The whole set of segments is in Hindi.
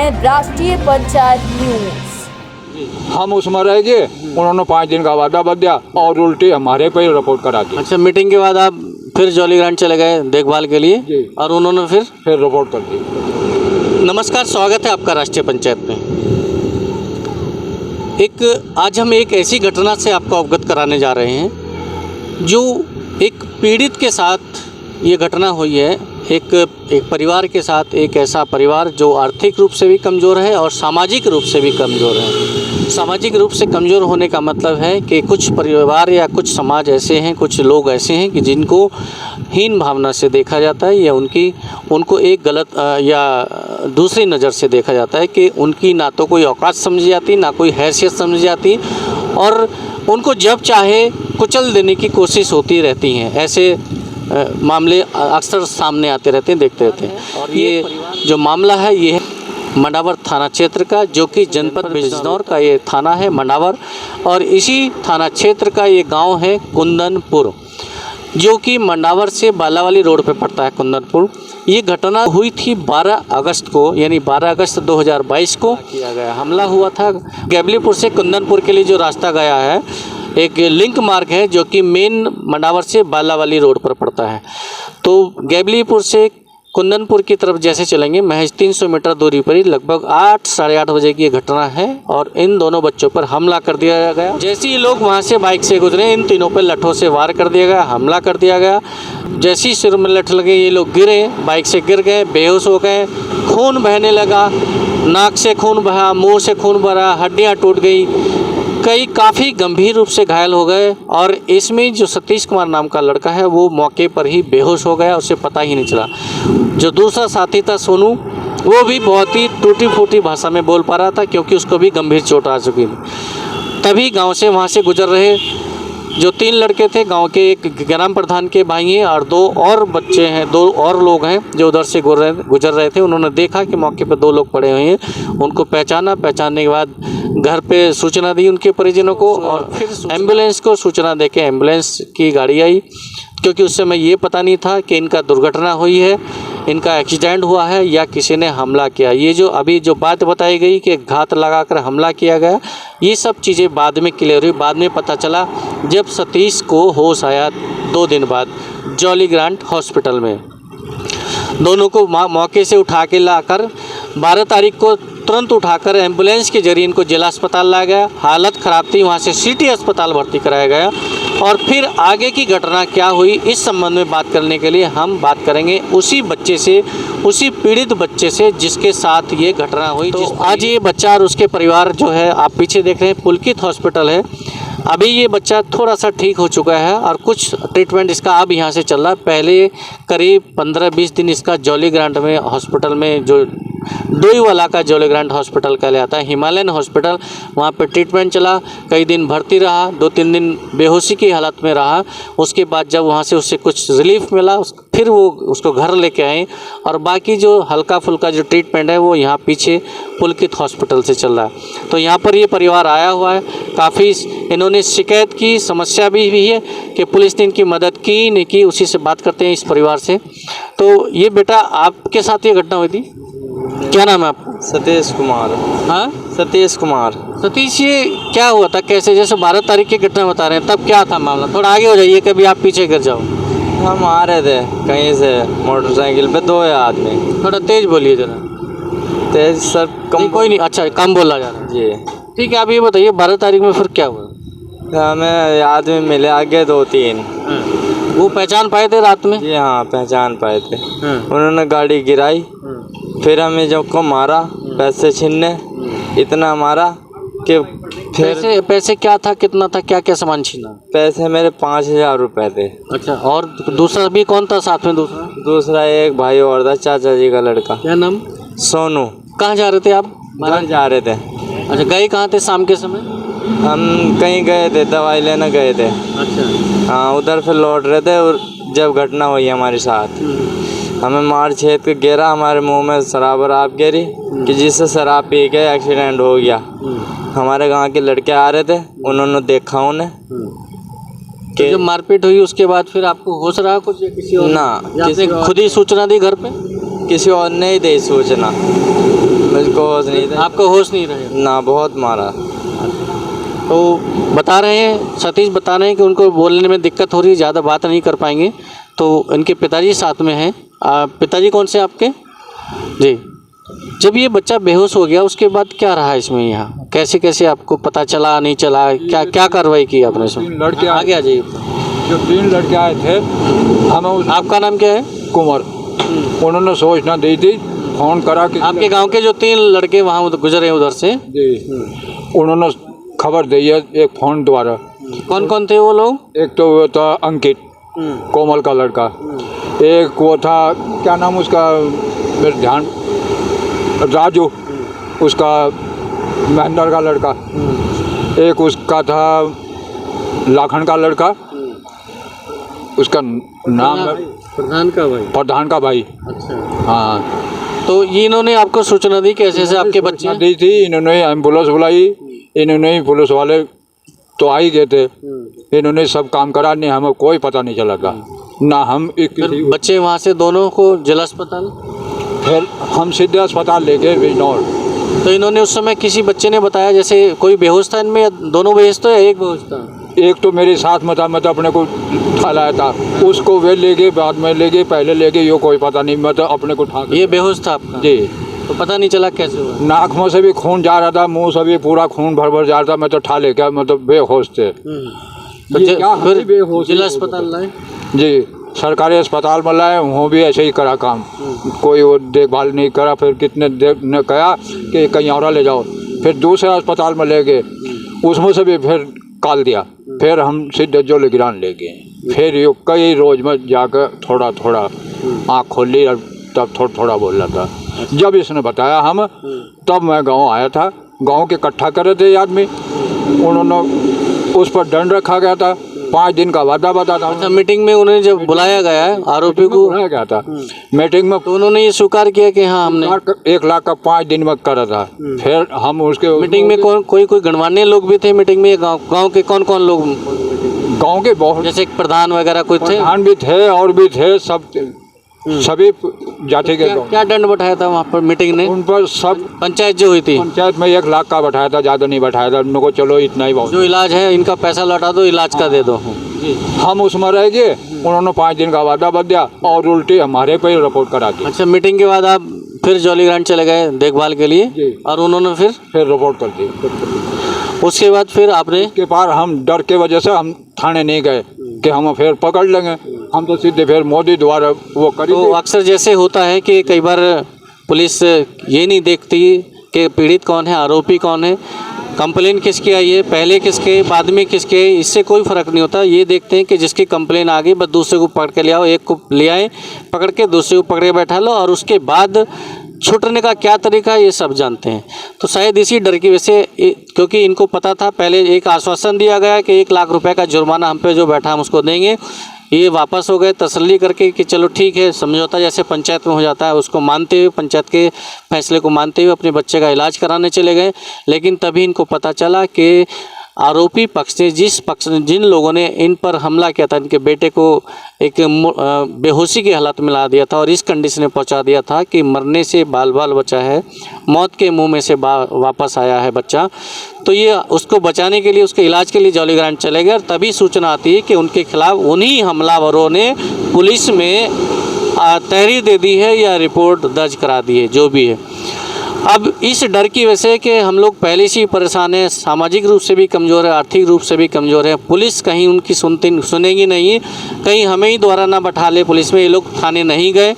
हैं राष्ट्रीय पंचायत न्यूज। हम उसमें रह गए, उन्होंने 5 दिन का वादा बद दिया और उल्टी हमारे पे रिपोर्ट करा दी। अच्छा, मीटिंग के बाद आप फिर जॉलीग्रांट चले गए देखभाल के लिए जी। और उन्होंने फिर रिपोर्ट कर दी। नमस्कार, स्वागत है आपका राष्ट्रीय पंचायत में। आज हम एक ऐसी घटना से आपको अवगत कराने जा रहे हैं जो एक पीड़ित के साथ ये घटना हुई है। एक परिवार के साथ, एक ऐसा परिवार जो आर्थिक रूप से भी कमज़ोर है और सामाजिक रूप से भी कमज़ोर है। सामाजिक रूप से कमज़ोर होने का मतलब है कि कुछ परिवार या कुछ समाज ऐसे हैं, कुछ लोग ऐसे हैं कि जिनको हीन भावना से देखा जाता है या उनको एक गलत या दूसरी नज़र से देखा जाता है कि उनकी ना तो कोई औकात समझी जाती, ना कोई हैसियत समझी जाती और उनको जब चाहे कुचल देने की कोशिश होती रहती हैं। ऐसे मामले अक्सर सामने आते रहते हैं, देखते रहते हैं। और ये जो मामला है ये है मंडावर थाना क्षेत्र का, जो कि जनपद बिजनौर का ये थाना है मंडावर, और इसी थाना क्षेत्र का ये गांव है कुंदनपुर, जो कि मंडावर से बालावाली रोड पे पड़ता है कुंदनपुर। ये घटना हुई थी 12 अगस्त को, यानी 12 अगस्त 2022 को किया गया हमला हुआ था। गैबलीपुर से कुंदनपुर के लिए जो रास्ता गया है, एक लिंक मार्ग है जो कि मेन मंडावर से बालावाली रोड पर पड़ता है। तो गैबलीपुर से कुंदनपुर की तरफ जैसे चलेंगे, महज 300 मीटर दूरी पर ही लगभग 8 साढ़े 8 बजे की ये घटना है और इन दोनों बच्चों पर हमला कर दिया गया। जैसे ही लोग वहाँ से बाइक से गुजरे, इन तीनों पर लठों से वार कर दिया गया, हमला कर दिया गया। जैसे ही सिर में लठ लगे, ये लोग गिरे, बाइक से गिर गए, बेहोश हो गए, खून बहने लगा, नाक से खून बहा, मुँह से खून बहा, हड्डियाँ टूट गई, कई काफ़ी गंभीर रूप से घायल हो गए। और इसमें जो सतीश कुमार नाम का लड़का है वो मौके पर ही बेहोश हो गया, उसे पता ही नहीं चला। जो दूसरा साथी था सोनू, वो भी बहुत ही टूटी फूटी भाषा में बोल पा रहा था क्योंकि उसको भी गंभीर चोट आ चुकी थी। तभी गांव से वहां से गुजर रहे जो 3 लड़के थे, गांव के एक ग्राम प्रधान के भाई हैं और 2 और बच्चे हैं, 2 और लोग हैं जो उधर से गुजर रहे थे। उन्होंने देखा कि मौके पर 2 लोग पड़े हुए हैं, उनको पहचानने के बाद घर पे सूचना दी उनके परिजनों को और फिर एम्बुलेंस को सूचना देके एम्बुलेंस की गाड़ी आई, क्योंकि उस समय ये पता नहीं था कि इनका दुर्घटना हुई है, इनका एक्सीडेंट हुआ है या किसी ने हमला किया। ये जो अभी जो बात बताई गई कि घात लगाकर हमला किया गया, ये सब चीज़ें बाद में क्लियर हुई। बाद में पता चला जब सतीश को होश आया 2 दिन बाद जॉलीग्रांट हॉस्पिटल में। दोनों को मौके से उठा के लाकर 12 तारीख को तुरंत उठाकर एम्बुलेंस के जरिए इनको जिला अस्पताल लाया गया। हालत ख़राब थी, वहाँ से सिटी अस्पताल भर्ती कराया गया। और फिर आगे की घटना क्या हुई, इस संबंध में बात करने के लिए हम बात करेंगे उसी बच्चे से, उसी पीड़ित बच्चे से जिसके साथ ये घटना हुई। तो आज ये बच्चा और उसके परिवार जो है, आप पीछे देख रहे हैं पुलकित हॉस्पिटल है। अभी ये बच्चा थोड़ा सा ठीक हो चुका है और कुछ ट्रीटमेंट इसका अब यहाँ से चल रहा है। पहले करीब 15-20 दिन इसका जॉलीग्रांट में हॉस्पिटल में, जो डोईवाला का जॉलीग्रांट हॉस्पिटल कहलाता है, हिमालयन हॉस्पिटल, वहाँ पे ट्रीटमेंट चला। कई दिन भर्ती रहा, 2-3 दिन बेहोशी की हालत में रहा। उसके बाद जब वहाँ से उससे कुछ रिलीफ मिला, फिर वो उसको घर लेके आए और बाकी जो हल्का फुल्का जो ट्रीटमेंट है वो यहाँ पीछे पुलकित हॉस्पिटल से चल रहा है। तो यहाँ पर ये परिवार आया हुआ है, काफ़ी इन्होंने शिकायत की, समस्या भी है कि पुलिस ने इनकी मदद की नहीं की। उसी से बात करते हैं इस परिवार से। तो ये बेटा, आपके साथ ये घटना हुई थी, क्या नाम है आपका? सतीश कुमार। हाँ, सतीश कुमार। सतीश, ये क्या हुआ था, कैसे? जैसे 12 तारीख की घटना बता रहे हैं, तब क्या था मामला? थोड़ा आगे हो जाइए, कभी आप पीछे गिर जाओ। हम आ रहे थे कहीं से मोटरसाइकिल पे, 2 आदमी। थोड़ा तेज बोलिए जरा। तेज सर कम? नहीं, कोई नहीं, अच्छा कम बोला जा रहा है जी। ठीक है। आप ये बताइए 12 तारीख में फिर क्या हुआ? हमें आदमी मिले आगे 2-3। वो पहचान पाए थे रात में? जी हाँ, पहचान पाए थे। उन्होंने गाड़ी गिराई, फिर हमें जब को मारा, पैसे छीनने, इतना मारा कि फिर पैसे क्या था, कितना था, क्या क्या सामान छीना? पैसे मेरे 5000 रुपये थे। अच्छा, और दूसरा भी कौन था साथ में? दूसरा एक भाई और था, चाचा जी का लड़का। क्या नाम? सोनू। कहाँ जा रहे थे आप? घर जा रहे थे। अच्छा, गए कहाँ थे शाम के समय? हम कहीं गए थे, दवाई लेना गए थे। अच्छा। हाँ, उधर फिर लौट रहे थे और जब घटना हुई हमारे साथ, हमें मार छेद के गिरा, हमारे मुंह में शराब आप गिरी कि जिससे शराब पी के एक्सीडेंट हो गया। हमारे गांव के लड़के आ रहे थे, उन्होंने देखा उन्हें कि जब मारपीट हुई उसके बाद फिर आपको होश रहा कुछ या किसी और? ना, आपने खुद ही सूचना दी घर पे? किसी और ने ही दी सूचना। मुझको होश नहीं था आपको होश नहीं रहे? ना, बहुत मारा। तो बता रहे हैं, सतीश बता रहे हैं कि उनको बोलने में दिक्कत हो रही है, ज़्यादा बात नहीं कर पाएंगे। तो इनके पिताजी साथ में हैं। पिताजी कौन से आपके? जी। जब ये बच्चा बेहोश हो गया उसके बाद क्या रहा इसमें, यहाँ कैसे कैसे आपको पता चला, नहीं चला, क्या क्या कार्रवाई की आपने इसमें? 3 लड़के आगे आ जाइए। जो 3 लड़के आए थे, हमें आपका नाम क्या है? कुंवर, उन्होंने सूचना दी थी, फोन करा कि आपके गांव के जो 3 लड़के वहाँ गुजरे उधर से, जी, उन्होंने खबर दी है एक फ़ोन द्वारा। कौन कौन थे वो लोग? एक तो वो था अंकित, कोमल का लड़का, एक वो था, क्या नाम उसका, मेरे ध्यान, राजू, उसका महेंद्र का लड़का, एक उसका था लाखन का लड़का, उसका नाम प्रधान का भाई। प्रधान का भाई। अच्छा। हाँ, तो ये इन्होंने आपको सूचना दी कि ऐसे ऐसे आपके बच्चे दी थी, इन्होंने एम्बुलेंस बुलाई, इन्होंने ही, पुलिस वाले तो आ ही गए थे, इन्होंने सब काम करा, नहीं हमें कोई पता नहीं चला था ना। हम फिर बच्चे वहाँ से दोनों को जिला अस्पताल, फिर हम सीधे अस्पताल ले गए बिजनौर। तो इन्होंने उस समय किसी बच्चे ने बताया जैसे कोई बेहोश था इनमें, या दोनों बेहोश थे या एक बेहोश था? एक तो मेरे साथ में था, मैं तो अपने को ठालाया था, उसको वे ले गए, बाद में ले गए, पहले ले गए, ये कोई पता नहीं, मैं तो अपने को ठा। ये बेहोश था आपका? जी। तो पता नहीं चला कैसे हुआ? नाक में से भी खून जा रहा था, मुंह से भी पूरा खून भर भर जा रहा था, मैं तो ठा ले गया, मतलब बेहोश थे। तो ये क्या, हम फिर भी बेहोश जिला ही अस्पताल लाए? जी, सरकारी अस्पताल में लाए, वहाँ भी ऐसे ही करा काम, कोई वो देखभाल नहीं करा। फिर कितने देर ने कहा कि कहीं और ले जाओ, फिर दूसरे अस्पताल में ले गए, उसमें से भी फिर काल दिया, फिर हम सीधे जोलीग्रांट ले गए। फिर ये कई रोज में जाकर थोड़ा थोड़ा आँख खोल ली, तब थोड़ा थोड़ा बोल रहा था। जब इसने बताया हम, तब मैं गांव आया था, गांव के इकट्ठा करे थे आदमी, उन्होंने उस पर दंड रखा गया था, 5 दिन का वादा बता था। अच्छा, मीटिंग में उन्हें जब बुलाया गया है आरोपी को, बुलाया गया था मीटिंग में, तो उन्होंने ये स्वीकार किया कि हाँ हमने 1 लाख का 5 दिन में करा था। फिर हम उसके मीटिंग में कोई गणमान्य लोग भी थे मीटिंग में? गांव के कौन कौन लोग? गांव के बहुत, जैसे एक प्रधान वगैरह कोई थे? प्रधान भी थे और भी थे, सब सभी जाति के लोग। क्या दंड बैठाया था वहाँ पर मीटिंग ने? उन पर सब पंचायत जो हुई थी, पंचायत में 1 लाख का बैठाया था, ज़्यादा नहीं बैठाया था, उनको चलो इतना ही बहुत, जो इलाज है इनका पैसा लौटा दो, इलाज का दे दो। हम उसमें रह गए, उन्होंने 5 दिन का वादा बद दिया और उल्टी हमारे पे ही रिपोर्ट करा दी। अच्छा, मीटिंग के बाद आप फिर जोलीग्रांट चले गए देखभाल के लिए? जी। और उन्होंने फिर रिपोर्ट कर दी। उसके बाद फिर आपने? के पार हम डर के वजह से हम थाने नहीं गए कि हम फिर पकड़ लेंगे, हम तो सीधे फिर मोदी द्वारा वो करी। तो अक्सर जैसे होता है कि कई बार पुलिस ये नहीं देखती कि पीड़ित कौन है, आरोपी कौन है, कंप्लेन किसकी आई है, पहले किसके, बाद में किसके, इससे कोई फ़र्क नहीं होता। ये देखते हैं कि जिसकी कंप्लेन आ गई बस दूसरे को पकड़ के ले आओ, एक को ले आए पकड़ के, दूसरे को पकड़ के बैठा लो, और उसके बाद छूटने का क्या तरीका है ये सब जानते हैं। तो शायद इसी डर की वजह से, क्योंकि इनको पता था, पहले एक आश्वासन दिया गया कि 1 लाख रुपए का जुर्माना हम पे जो बैठा हम उसको देंगे, ये वापस हो गए तसल्ली करके कि चलो ठीक है, समझौता जैसे पंचायत में हो जाता है उसको मानते हुए, पंचायत के फैसले को मानते हुए अपने बच्चे का इलाज कराने चले गए। लेकिन तभी इनको पता चला कि आरोपी पक्ष ने, जिन लोगों ने इन पर हमला किया था, इनके बेटे को एक बेहोशी की हालत में ला दिया था और इस कंडीशन में पहुंचा दिया था कि मरने से बाल बाल बचा है, मौत के मुंह में से वापस आया है बच्चा। तो ये उसको बचाने के लिए, उसके इलाज के लिए जोलीग्रांट चले गए, और तभी सूचना आती है कि उनके खिलाफ उन्हीं हमलावरों ने पुलिस में तहरीर दे दी है या रिपोर्ट दर्ज करा दी है, जो भी है। अब इस डर की वजह से कि हम लोग पहले से ही परेशान हैं, सामाजिक रूप से भी कमज़ोर है, आर्थिक रूप से भी कमज़ोर है, पुलिस कहीं उनकी सुनेगी नहीं, कहीं हमें ही द्वारा ना बैठा ले पुलिस में, ये लोग थाने नहीं गए।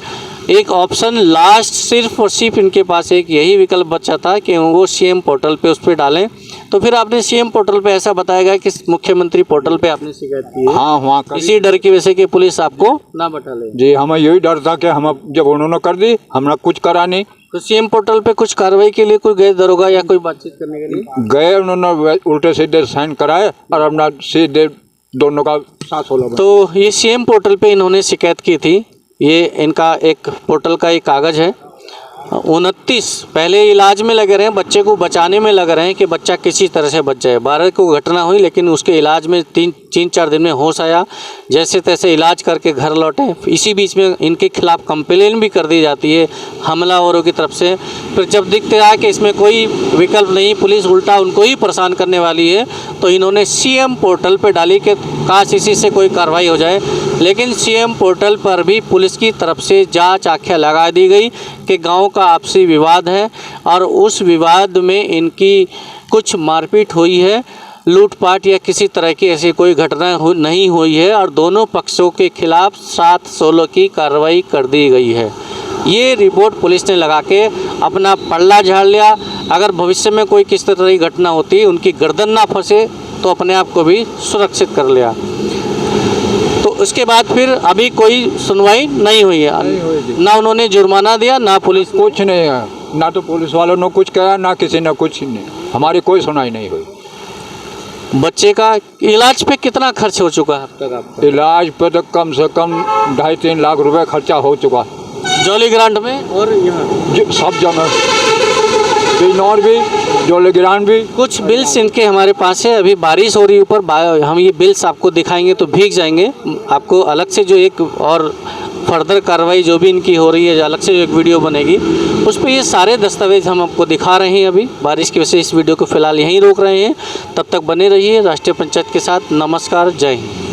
एक ऑप्शन लास्ट सिर्फ और सिर्फ इनके पास एक यही विकल्प बचा था कि वो सीएम पोर्टल पे उस पर डालें। तो फिर आपने सीएम पोर्टल पे ऐसा बताया गया कि मुख्यमंत्री पोर्टल पे आपने शिकायत की है? हाँ, वहाँ इसी डर की वजह से कि पुलिस आपको ना बैठा ले। जी, हमें यही डर था कि हम जब उन्होंने कर दी, हमने कुछ करा नहीं। तो सीएम पोर्टल पे कुछ कार्रवाई के लिए कोई गए दरोगा या कोई बातचीत करने के लिए? गए, उन्होंने उल्टे सीधे साइन कराए और अपना सीधे दोनों का साथ होला। तो ये सीएम पोर्टल पे इन्होंने शिकायत की थी, ये इनका एक पोर्टल का एक कागज़ है, 29 पहले इलाज में लगे रहे हैं, बच्चे को बचाने में लग रहे हैं कि बच्चा किसी तरह से बच जाए। 12 को घटना हुई, लेकिन उसके इलाज में 3-4 दिन में होश आया, जैसे तैसे इलाज करके घर लौटे। इसी बीच में इनके खिलाफ कंप्लेन भी कर दी जाती है हमलावरों की तरफ से। फिर जब दिखते रहा कि इसमें कोई विकल्प नहीं, पुलिस उल्टा उनको ही परेशान करने वाली है, तो इन्होंने सीएम पोर्टल पर डाली कि काश इसी से कोई कार्रवाई हो जाए। लेकिन सीएम पोर्टल पर भी पुलिस की तरफ से जांच आंखें लगा दी गई कि गांव का आपसी विवाद है और उस विवाद में इनकी कुछ मारपीट हुई है, लूटपाट या किसी तरह की ऐसी कोई घटना नहीं हुई है और दोनों पक्षों के खिलाफ 7-16 की कार्रवाई कर दी गई है। ये रिपोर्ट पुलिस ने लगा के अपना पल्ला झाड़ लिया। अगर भविष्य में कोई किस तरह की घटना होती, उनकी गर्दन ना फंसे, तो अपने आप को भी सुरक्षित कर लिया। तो उसके बाद फिर अभी कोई सुनवाई नहीं हुई है, ना उन्होंने जुर्माना दिया, ना पुलिस कुछ नहीं है, ना तो पुलिस वालों ने कुछ कहा, ना किसी ने कुछ नहीं, हमारी कोई सुनाई नहीं हुई। बच्चे का इलाज पे कितना खर्च हो चुका है अब तक आपका? इलाज पर तो कम से कम 2.5-3 लाख रुपए खर्चा हो चुका है, जौली ग्रांट में और यहाँ सब जगह, बिजनौर भी, जौली ग्रांट भी। कुछ बिल्स इनके हमारे पास है। अभी बारिश हो रही है ऊपर, हम ये बिल्स आपको दिखाएंगे तो भीग जाएंगे। आपको अलग से जो एक और फर्दर कार्रवाई जो भी इनकी हो रही है, जो अलग से जो एक वीडियो बनेगी, उस पर ये सारे दस्तावेज हम आपको दिखा रहे हैं। अभी बारिश की वजह से इस वीडियो को फिलहाल यहीं रोक रहे हैं। तब तक बने रहिए राष्ट्रीय पंचायत के साथ। नमस्कार, जय हिंद।